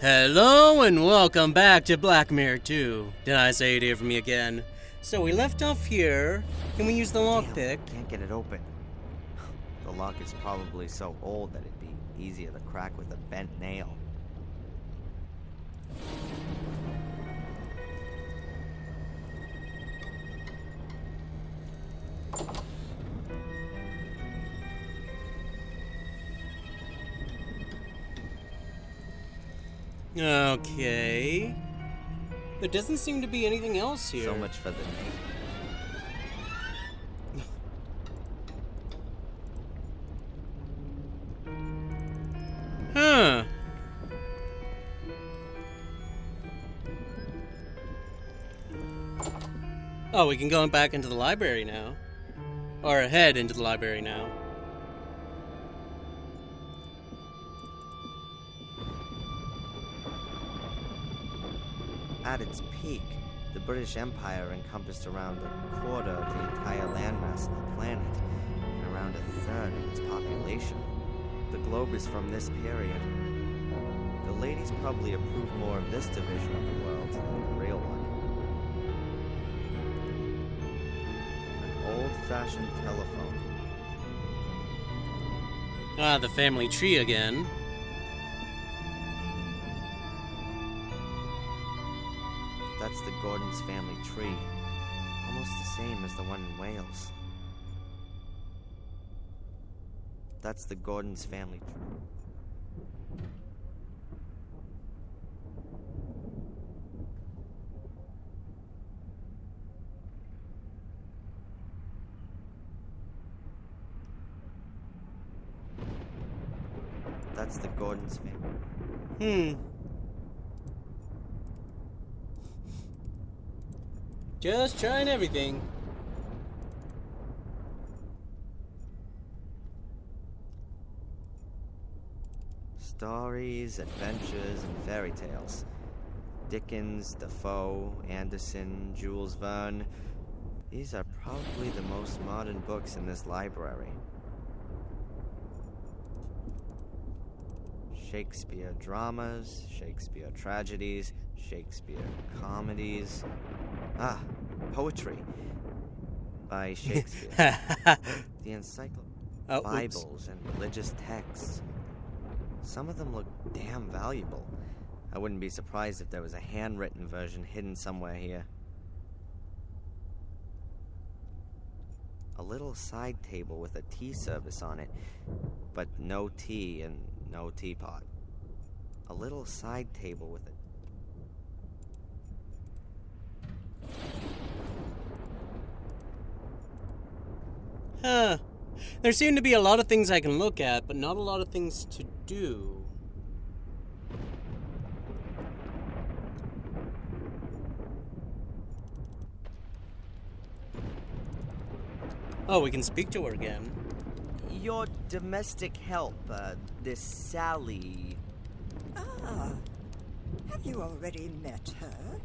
Hello and welcome back to Black Mirror 2. Did I say you'd hear from me again? So we left off here. Can we use the lockpick? Can't get it open. The lock is probably so old that it'd be easier to crack with a bent nail. Okay. There doesn't seem to be anything else here. So much for the name. Huh. Oh, we can go back into the library now. Or head into the library now. At its peak, the British Empire encompassed around a quarter of the entire landmass of the planet, and around a third of its population. The globe is from this period. The ladies probably approve more of this division of the world than the real one. An old-fashioned telephone. Ah, the family tree again. That's the Gordon's family tree. Almost the same as the one in Wales. That's the Gordon's family tree. That's the Gordon's family. Just trying everything. Stories, adventures, and fairy tales. Dickens, Defoe, Anderson, Jules Verne. These are probably the most modern books in this library. Shakespeare dramas, Shakespeare tragedies, Shakespeare comedies. Ah, poetry by Shakespeare. The encyclopedia, Bibles, and religious texts. Some of them look damn valuable. I wouldn't be surprised if there was a handwritten version hidden somewhere here. A little side table with a tea service on it, but no tea and no teapot. A little side table with a... Huh. There seem to be a lot of things I can look at, but not a lot of things to do. Oh, we can speak to her again. Your domestic help, this Sally... Ah, have you already met her?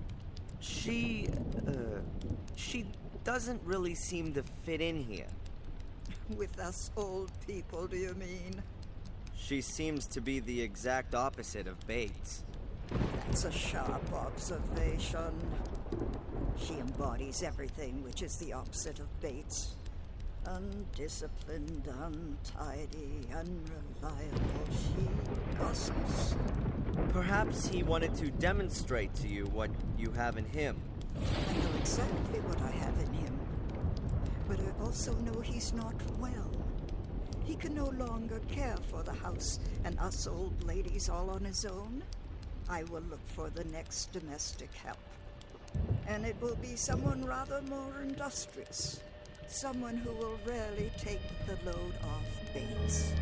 She doesn't really seem to fit in here. With us old people, do you mean? She seems to be the exact opposite of Bates. That's a sharp observation. She embodies everything which is the opposite of Bates. Undisciplined, untidy, unreliable. She gossips. Perhaps he wanted to demonstrate to you what you have in him. I know exactly what I have in him. But I also know he's not well. He can no longer care for the house and us old ladies all on his own. I will look for the next domestic help. And it will be someone rather more industrious. Someone who will rarely take the load off Bates.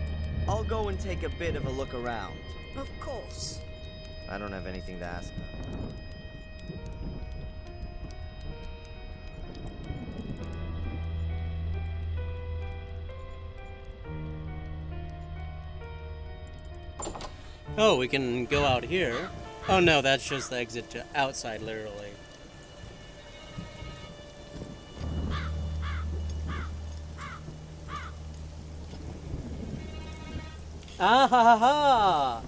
I'll go and take a bit of a look around. Of course. I don't have anything to ask her. Oh, we can go out here. Oh no, that's just the exit to outside, literally. Ah ha ha ha!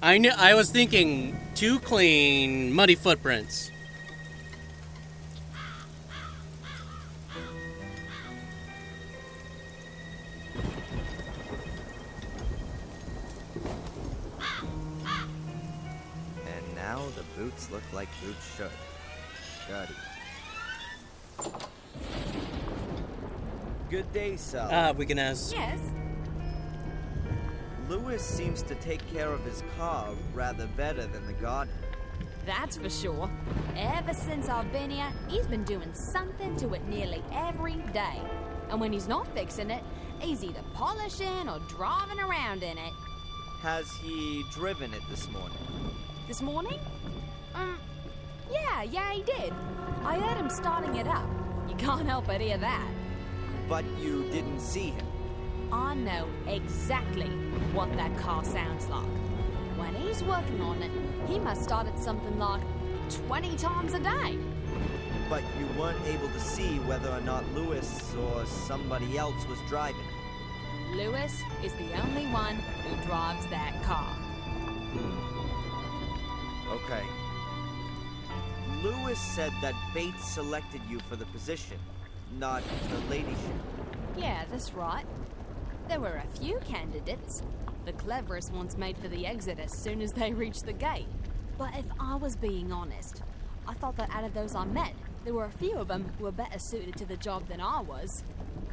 I was thinking 2 clean, muddy footprints. And now the boots look like boots should. Dirty. Good day, Sal. Wiggins. Yes. Lewis seems to take care of his car rather better than the garden. That's for sure. Ever since I've been here, he's been doing something to it nearly every day. And when he's not fixing it, he's either polishing or driving around in it. Has he driven it this morning? This morning? Yeah, he did. I heard him starting it up. You can't help but hear that. But you didn't see him. I know exactly what that car sounds like. When he's working on it, he must start it something like 20 times a day. But you weren't able to see whether or not Lewis or somebody else was driving it. Lewis is the only one who drives that car. Okay. Lewis said that Bates selected you for the position, not the ladyship. Yeah, that's right. There were a few candidates. The cleverest ones made for the exit as soon as they reached the gate. But if I was being honest, I thought that out of those I met, there were a few of them who were better suited to the job than I was.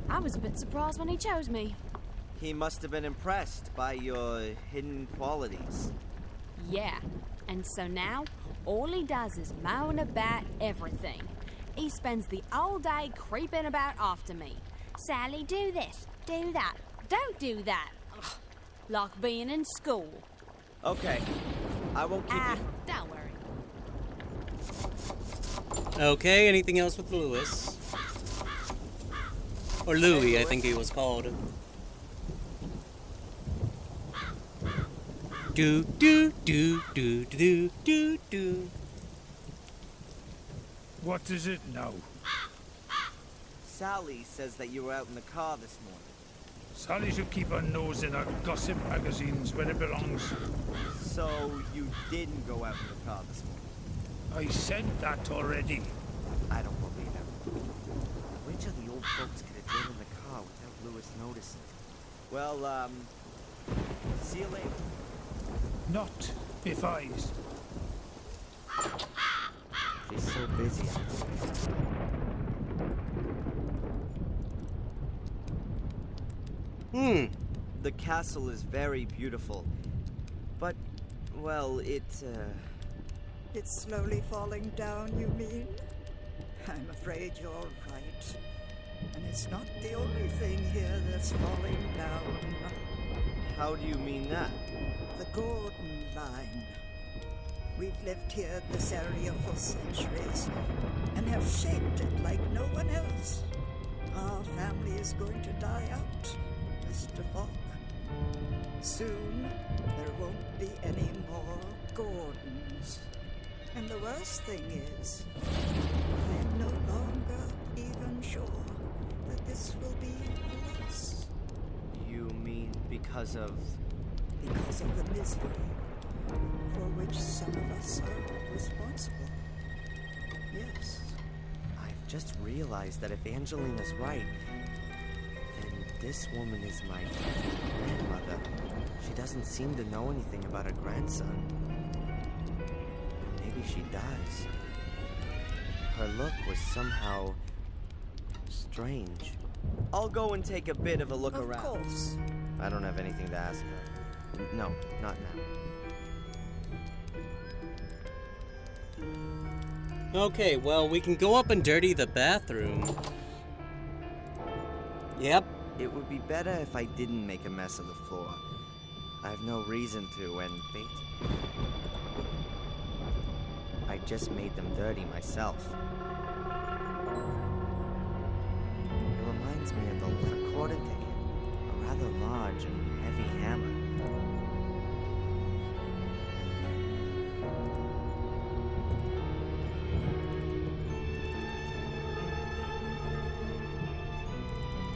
I was a bit surprised when he chose me. He must have been impressed by your hidden qualities. Yeah, and so now, all he does is moan about everything. He spends the whole day creeping about after me. Sally, do this, do that, don't do that. Ugh, like being in school. Okay. I won't keep you. Don't worry. Okay, anything else with Lewis? Or Louis, I think he was called. Do do do do do do do. What is it now? Sally says that you were out in the car this morning. Sally should keep her nose in her gossip magazines where it belongs. So you didn't go out in the car this morning? I said that already. I don't believe him. Which of the old folks could have driven the car without Lewis noticing? Well, see you later. Not if I... She's so busy. The castle is very beautiful. But, well, It's slowly falling down, you mean? I'm afraid you're right. And it's not the only thing here that's falling down. How do you mean that? The Gordon line. We've lived here in this area for centuries and have shaped it like no one else. Our family is going to die out, Mr. Falk. Soon, there won't be any more Gordons. And the worst thing is, I am no longer even sure that this will be a loss. You mean because of... Because of the misery for which some of us are responsible. Yes. I've just realized that if Angelina's right, then this woman is my grandmother. She doesn't seem to know anything about her grandson. Maybe she does. Her look was somehow strange. I'll go and take a bit of a look around. Of course. I don't have anything to ask her. No, not now. Okay, well, we can go up and dirty the bathroom. Yep. It would be better if I didn't make a mess of the floor. I have no reason to, and Bates... I just made them dirty myself. It reminds me of the letter accorded to him, a rather large and heavy hammer.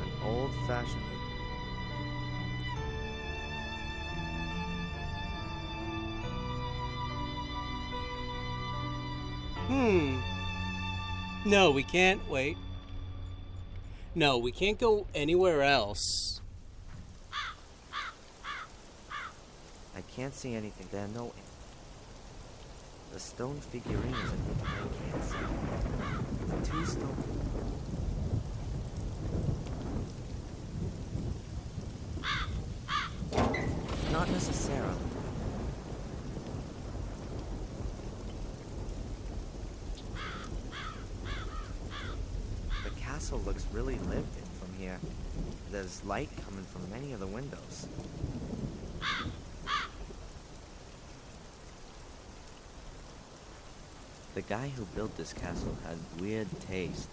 An old-fashioned... No, we can't. Wait. No, we can't go anywhere else. I can't see anything there. No. The stone figurine is in I can't see. The two stone. Not necessarily. The castle looks really lived in from here. There's light coming from many of the windows. The guy who built this castle had weird taste.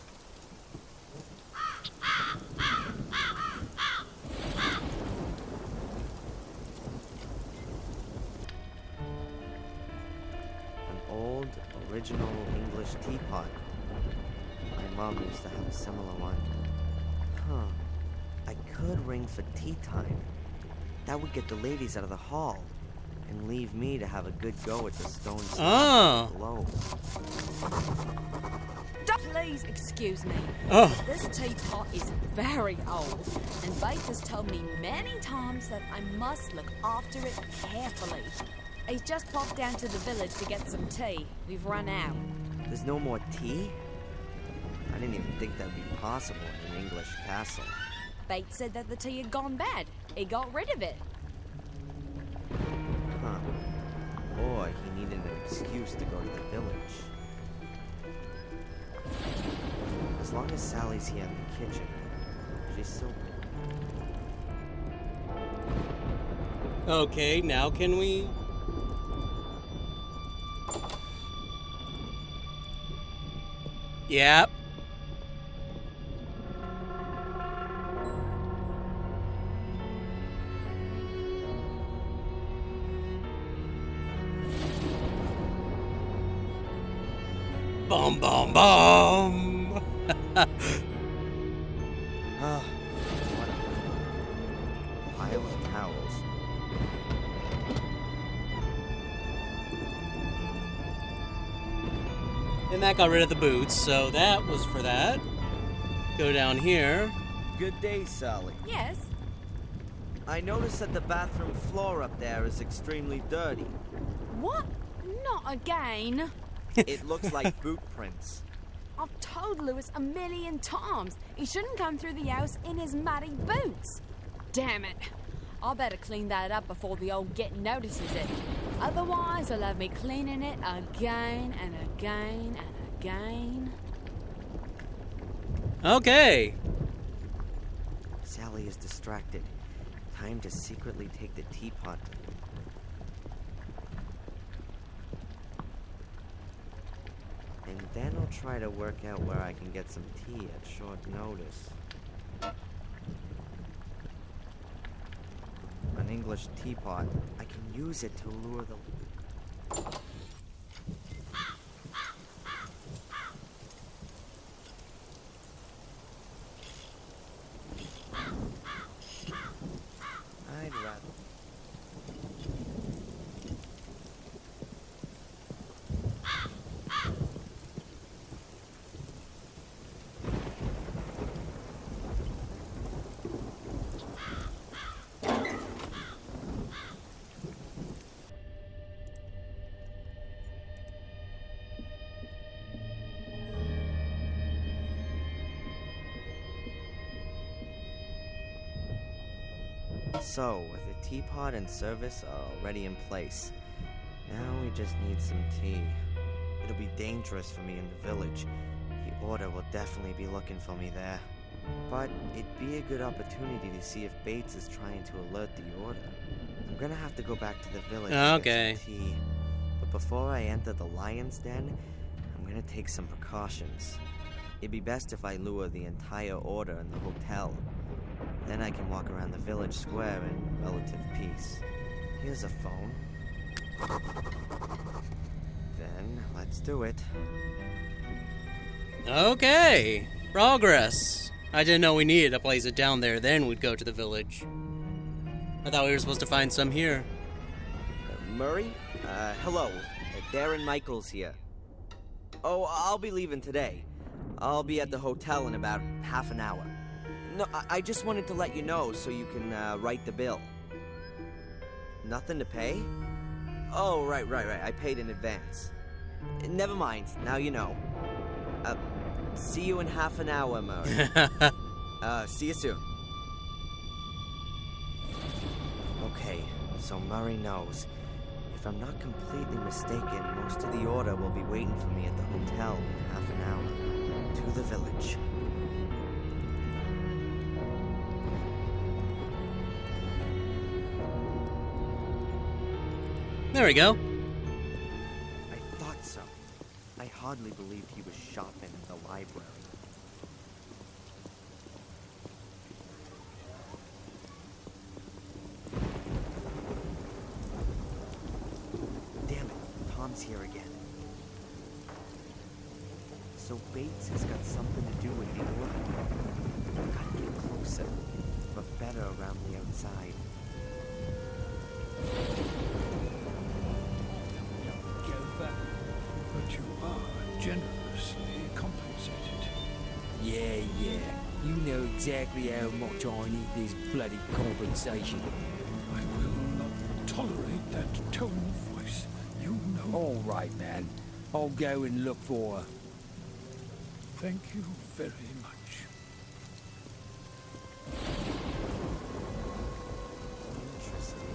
An old, original English teapot. My mom used to have a similar one. Huh. I could ring for tea time. That would get the ladies out of the hall. And leave me to have a good go at the stone globe. Please excuse me. Oh. This teapot is very old, and Bates has told me many times that I must look after it carefully. He's just popped down to the village to get some tea. We've run out. There's no more tea? I didn't even think that'd be possible in an English castle. Bates said that the tea had gone bad. He got rid of it. Huh. Or he needed an excuse to go to the village. As long as Sally's here in the kitchen, she's still... Okay, now can we... Yep. Bum bum bum. Ah, what a pile of towels. And that got rid of the boots, so that was for that. Go down here. Good day, Sally. Yes. I noticed that the bathroom floor up there is extremely dirty. What? Not again. It looks like boot prints. I've told Lewis a million times he shouldn't come through the house in his muddy boots. Damn it. I better clean that up before the old git notices it. Otherwise, he'll have me cleaning it again and again and again. Okay. Sally is distracted. Time to secretly take the teapot. And then I'll try to work out where I can get some tea at short notice. An English teapot. I can use it to lure the... I'd rather... So, with the teapot and service are already in place, now we just need some tea. It'll be dangerous for me in the village. The Order will definitely be looking for me there. But it'd be a good opportunity to see if Bates is trying to alert the Order. I'm gonna have to go back to the village and get some tea. But before I enter the Lion's Den, I'm gonna take some precautions. It'd be best if I lure the entire Order in the hotel. Then I can walk around the village square in relative peace. Here's a phone. Then, let's do it. Okay. Progress. I didn't know we needed to place it down there, then we'd go to the village. I thought we were supposed to find some here. Murray? Hello. Darren Michaels here. Oh, I'll be leaving today. I'll be at the hotel in about half an hour. No, I just wanted to let you know so you can write the bill. Nothing to pay? Oh, right. I paid in advance. Never mind. Now you know. See you in half an hour, Murray. See you soon. Okay, so Murray knows. If I'm not completely mistaken, most of the order will be waiting for me at the hotel in half an hour. To the village. There we go. I thought so. I hardly believed he was shopping at the library. Damn it, Tom's here again. So Bates has got something to do with the order. Gotta get closer, but better around the outside. But you are generously compensated. Yeah. You know exactly how much I need this bloody compensation. I will not tolerate that tone of voice. You know. All right, man. I'll go and look for her. Thank you very much. Interesting.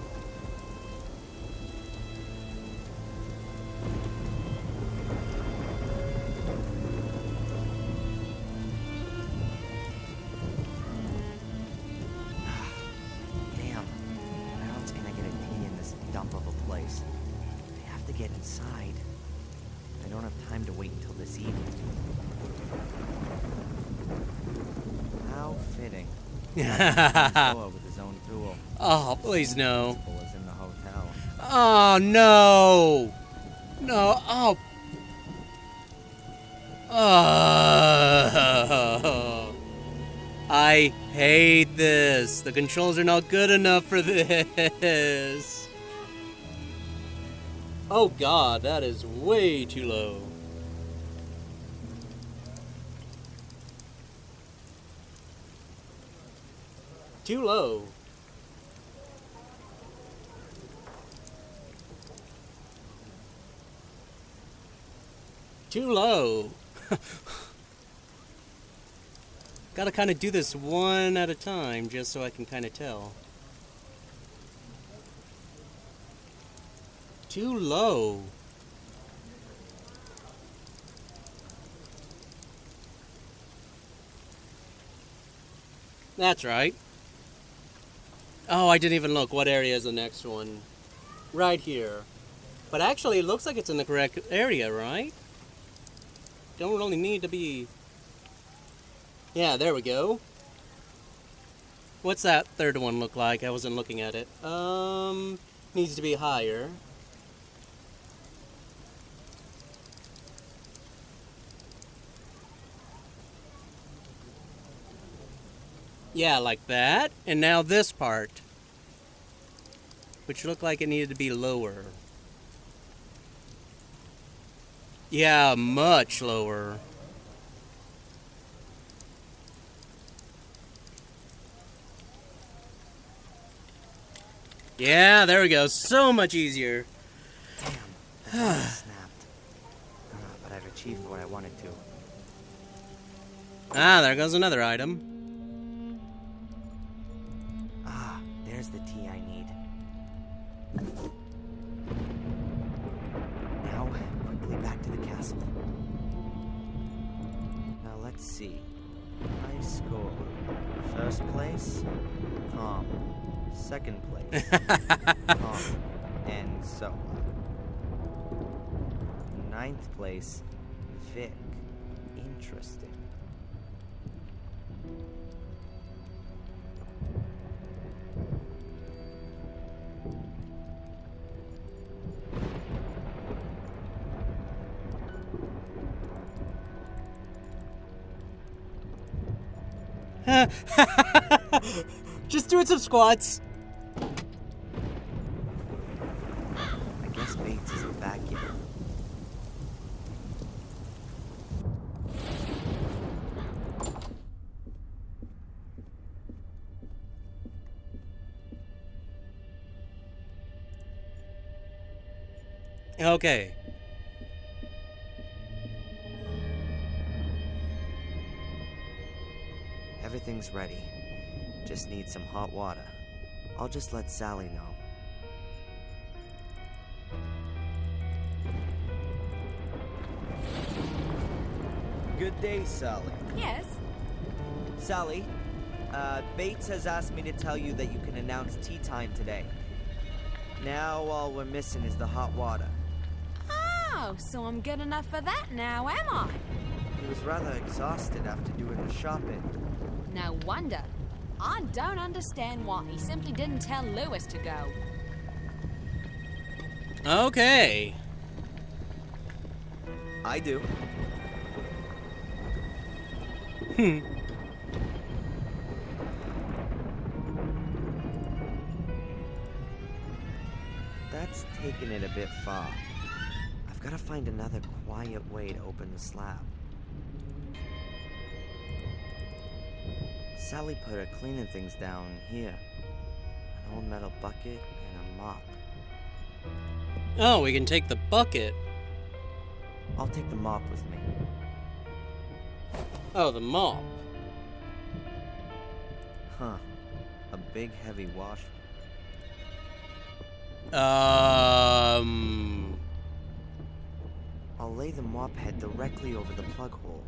Damn. How else can I get a key in this dump of a place? I have to get inside. I don't have time to wait until this evening. How fitting. Door with his own tool. Oh, please no. Principal is in the hotel. Oh, no. No, oh. I hate this. The controls are not good enough for this. Oh god, that is way too low. Too low. Too low. Gotta kind of do this one at a time just so I can kind of tell. Too low. That's right. Oh, I didn't even look. What area is the next one? Right here. But actually, it looks like it's in the correct area, right? Don't really need to be... Yeah, there we go. What's that third one look like? I wasn't looking at it. Needs to be higher. Yeah, like that. And now this part, which looked like it needed to be lower. Yeah, much lower. Yeah, there we go. So much easier. Damn, the button snapped. But I've achieved what I wanted to. Ah, there goes another item. Ah, there's the tea I need. Now, quickly back to the castle. Now let's see. High score. First place, Tom. Second place, Tom. And so on. Ninth place, Vic. Interesting. Just doing some squats. I guess Bates isn't back yet. Okay. Everything's ready. Just need some hot water. I'll just let Sally know. Good day, Sally. Yes? Sally, Bates has asked me to tell you that you can announce tea time today. Now all we're missing is the hot water. Oh, so I'm good enough for that now, am I? He was rather exhausted after doing the shopping. No wonder. I don't understand why he simply didn't tell Lewis to go. Okay. I do. That's taking it a bit far. I've got to find another quiet way to open the slab. Sally put her cleaning things down here. An old metal bucket and a mop. Oh, we can take the bucket. I'll take the mop with me. Oh, the mop. Huh. A big heavy wash. I'll lay the mop head directly over the plug hole.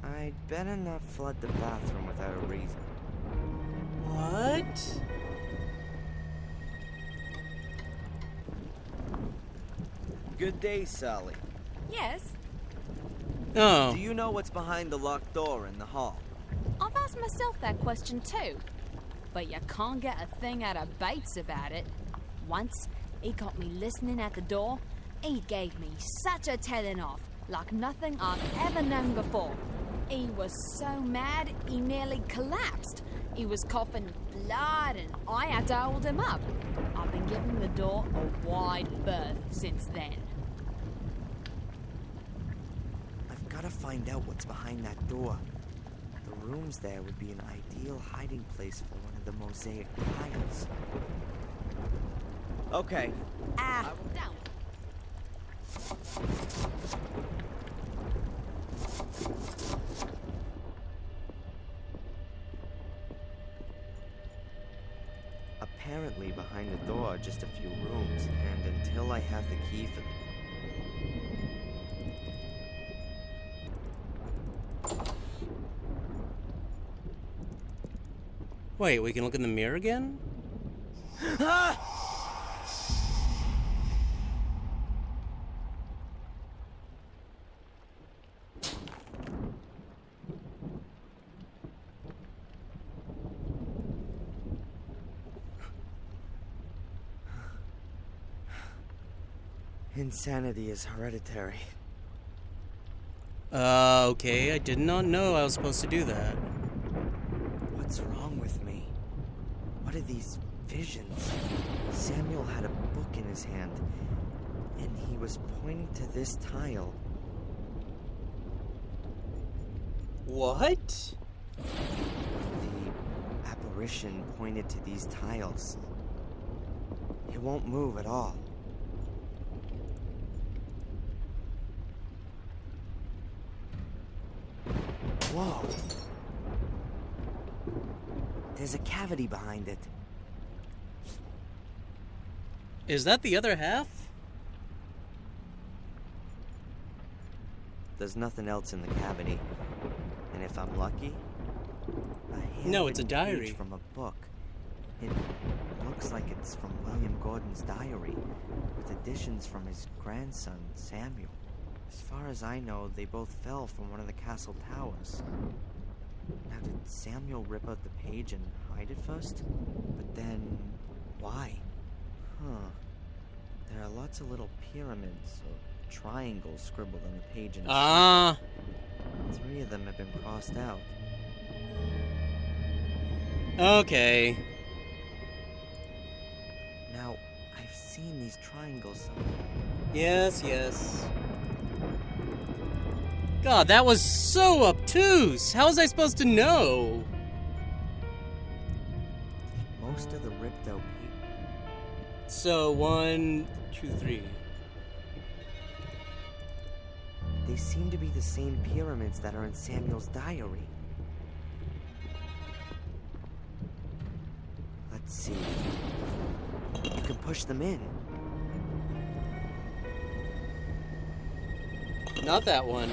I'd better not flood the bathroom without a reason. What? Good day, Sally. Yes? Oh. Do you know what's behind the locked door in the hall? I've asked myself that question too. But you can't get a thing out of Bates about it. Once, he got me listening at the door. He gave me such a telling off, like nothing I've ever known before. He was so mad, he nearly collapsed. He was coughing blood and I had to hold him up. I've been giving the door a wide berth since then. I've got to find out what's behind that door. The rooms there would be an ideal hiding place for one of the mosaic tiles. Okay. Down. Apparently behind the door are just a few rooms, and until I have the key for Wait, we can look in the mirror again? Insanity is hereditary. Okay, I did not know I was supposed to do that. What's wrong with me? What are these visions? Samuel had a book in his hand, and he was pointing to this tile. What? The apparition pointed to these tiles. It won't move at all. Whoa. There's a cavity behind it. Is that the other half? There's nothing else in the cavity. And if I'm lucky, No, it's a handwritten diary. page from a book. It looks like it's from William Gordon's diary, with additions from his grandson, Samuel. As far as I know, they both fell from one of the castle towers. Now, did Samuel rip out the page and hide it first? But then, why? Huh. There are lots of little pyramids or triangles scribbled on the page in a sequence. 3 of them have been crossed out. Okay. Now, I've seen these triangles somewhere. Yes, yes. God, that was so obtuse! How was I supposed to know? Most of the ripped out paper. So 1, 2, 3. They seem to be the same pyramids that are in Samuel's diary. Let's see. You can push them in. Not that one.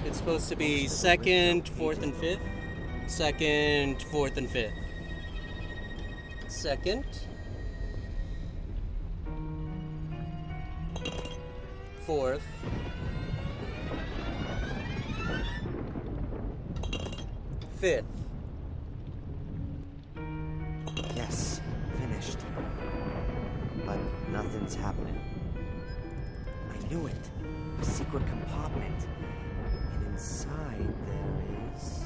It's supposed to be second, fourth, and fifth. Second, fourth, and fifth. Second. Fourth. Fifth. Yes, finished. But nothing's happening. I knew it. A secret compartment. And inside there is...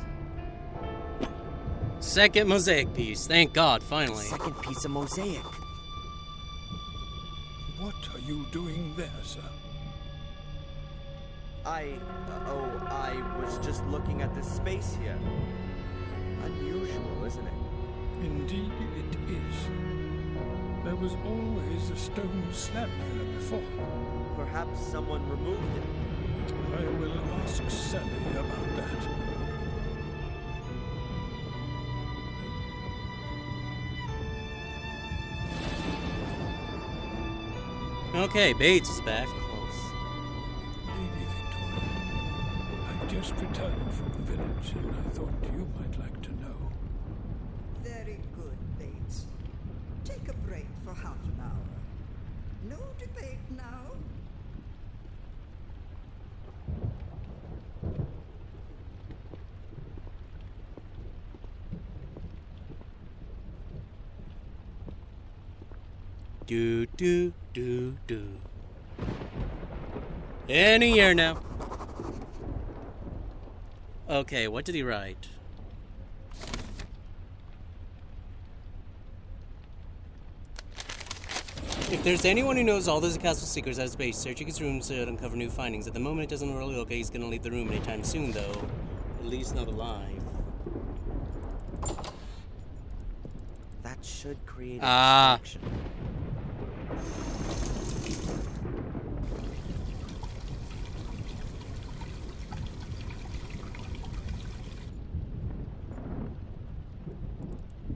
Second mosaic piece. Thank God, a finally. second piece of mosaic. What are you doing there, sir? I was just looking at this space here. Unusual, isn't it? Indeed it is. There was always a stone slab there before. Perhaps someone removed it. I will ask Sally about that. Okay, Bates is back. Close. Lady Victoria, I've just returned from the village and I thought you might like to know. Very good, Bates. Take a break for half an hour. No debate now. Do, do, do, do. In a year now. Okay, what did he write? If there's anyone who knows all those castle secrets at his base, searching his rooms to uncover new findings. At the moment, it doesn't really look like he's gonna leave the room anytime soon, though. At least not alive. That should create a Ah. distraction.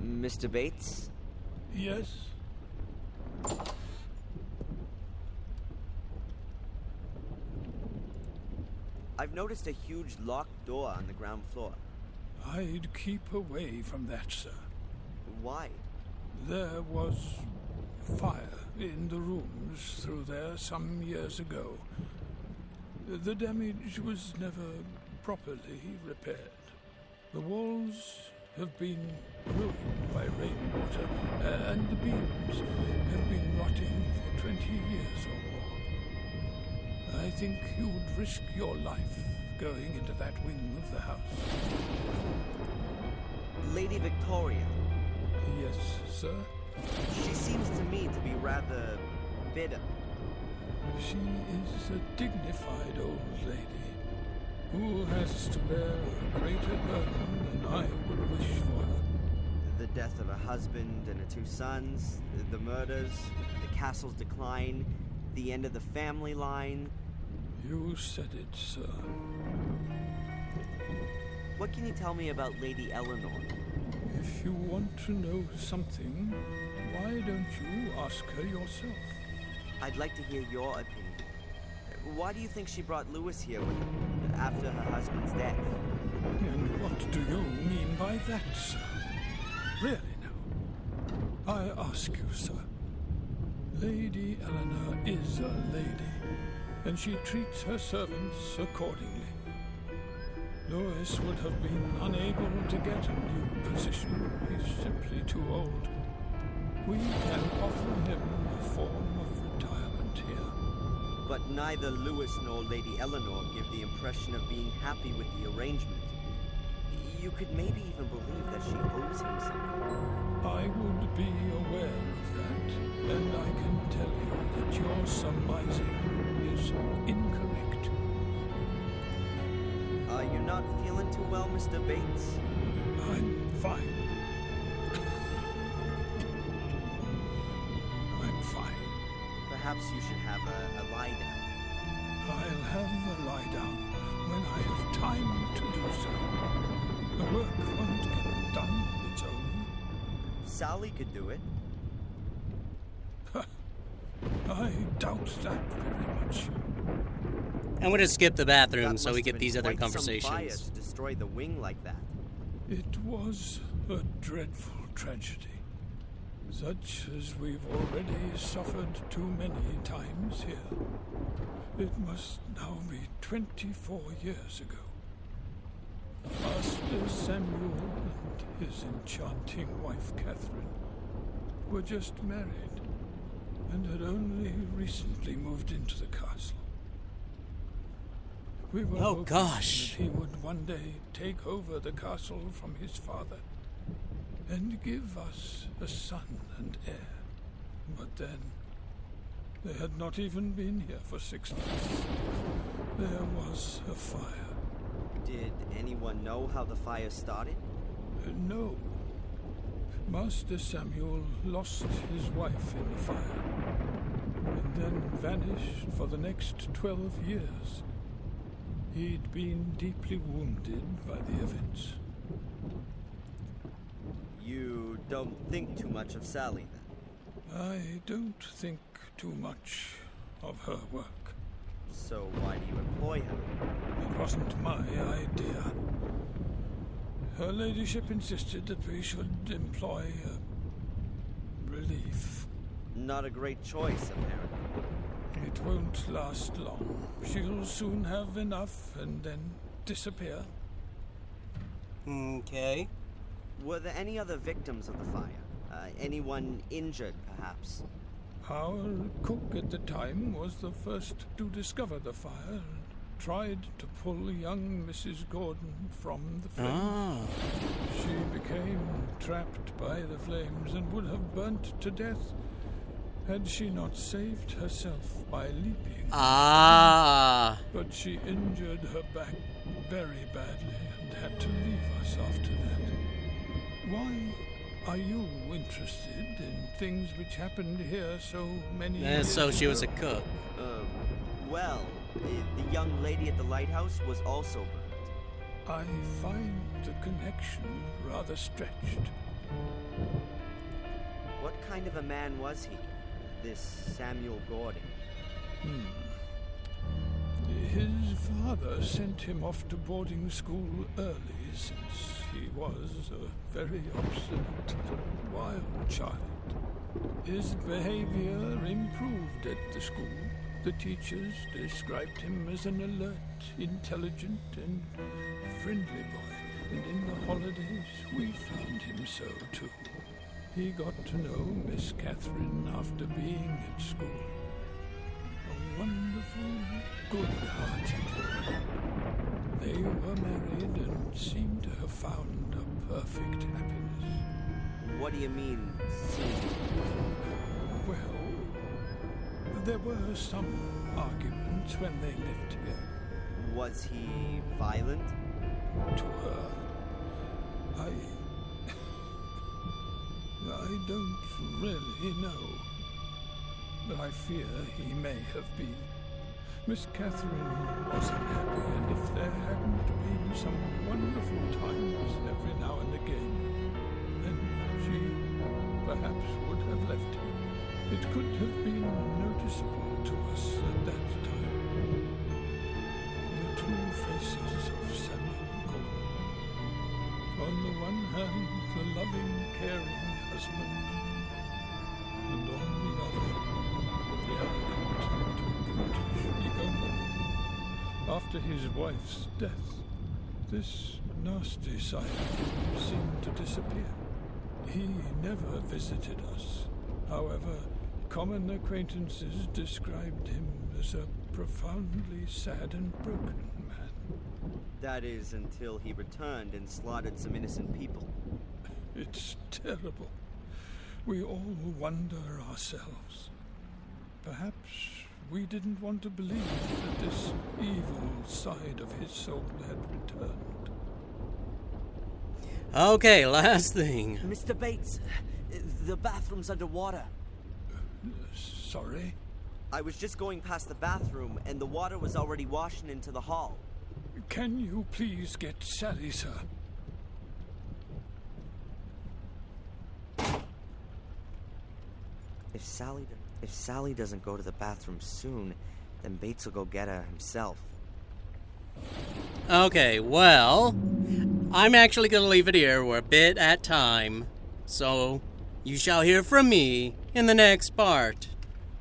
Mr. Bates? Yes? I've noticed a huge locked door on the ground floor. I'd keep away from that, sir. Why? There was fire in the rooms through there some years ago. The damage was never properly repaired. The walls have been ruined by rainwater, and the beams have been rotting for 20 years or more. I think you would risk your life going into that wing of the house. Lady Victoria. Yes, sir? She seems to me to be rather bitter. She is a dignified old lady who has to bear a greater burden than I would wish for her. The death of her husband and her 2 sons, the murders, the castle's decline, the end of the family line. You said it, sir. What can you tell me about Lady Eleanor? If you want to know something, why don't you ask her yourself? I'd like to hear your opinion. Why do you think she brought Lewis here with her after her husband's death? And what do you mean by that, sir? Really now, I ask you, sir. Lady Eleanor is a lady, and she treats her servants accordingly. Lewis would have been unable to get a new position. He's simply too old. We can offer him a form of retirement here. But neither Lewis nor Lady Eleanor give the impression of being happy with the arrangement. You could maybe even believe that she owes him something. I would be aware of that, and I can tell you that your surmising is incorrect. Are you not feeling too well, Mr. Bates? I'm fine. I'm fine. Perhaps you should have a lie down. I'll have a lie down when I have time to do so. The work won't get done on its own. Sally could do it. I doubt that very much. I'm gonna skip the bathroom That so must we have get been these other quite some fire conversations. to destroy the wing like that. It was a dreadful tragedy, such as we've already suffered too many times here. It must now be 24 years ago. Master Samuel and his enchanting wife Catherine were just married and had only recently moved into the castle. We were Oh, hoping gosh. that he would one day take over the castle from his father and give us a son and heir. But then, they had not even been here for 6 months. There was a fire. Did anyone know how the fire started? No. Master Samuel lost his wife in the fire, and then vanished for the next 12 years. He'd been deeply wounded by the events. You don't think too much of Sally, then? I don't think too much of her work. So why do you employ her? It wasn't my idea. Her ladyship insisted that we should employ a relief. Not a great choice, apparently. It won't last long. She'll soon have enough and then disappear. Okay. Were there any other victims of the fire? Anyone injured, perhaps? Our cook at the time was the first to discover the fire and tried to pull young Mrs. Gordon from the flames. Ah. She became trapped by the flames and would have burnt to death had she not saved herself by leaping. Ah. But she injured her back very badly and had to leave us after that. Why are you interested in things which happened here so many And years so she was a ago? cook. Well, the young lady at the lighthouse was also burnt. I find the connection rather stretched. What kind of a man was he, this Samuel Gordon? His father sent him off to boarding school early since he was a very obstinate little wild child. His behavior improved at the school. The teachers described him as an alert, intelligent, and friendly boy. And in the holidays, we found him so too. He got to know Miss Catherine after being at school. A wonderful, good-hearted woman. They were married and seemed to have found a perfect happiness. What do you mean, seemed? Well, there were some arguments when they lived here. Was he violent? To her, I don't really know. But I fear he may have been. Miss Catherine was unhappy, and if there hadn't been some wonderful times every now and again, then she perhaps would have left him. It could have been noticeable to us at that time. The two faces of Samuel Gordon. On the one hand, the loving, caring husband, and on the other, the arrogant and brutish egomaniac. After his wife's death, this nasty side of him seemed to disappear. He never visited us. However, common acquaintances described him as a profoundly sad and broken man. That is, until he returned and slaughtered some innocent people. It's terrible. We all wonder ourselves. Perhaps we didn't want to believe that this evil side of his soul had returned. Okay, last thing. Mr. Bates, the bathroom's underwater. Sorry? I was just going past the bathroom, and the water was already washing into the hall. Can you please get Sally, sir? If Sally doesn't go to the bathroom soon, then Bates will go get her himself. Okay, well, I'm actually going to leave it here. We're a bit at time. So, you shall hear from me in the next part.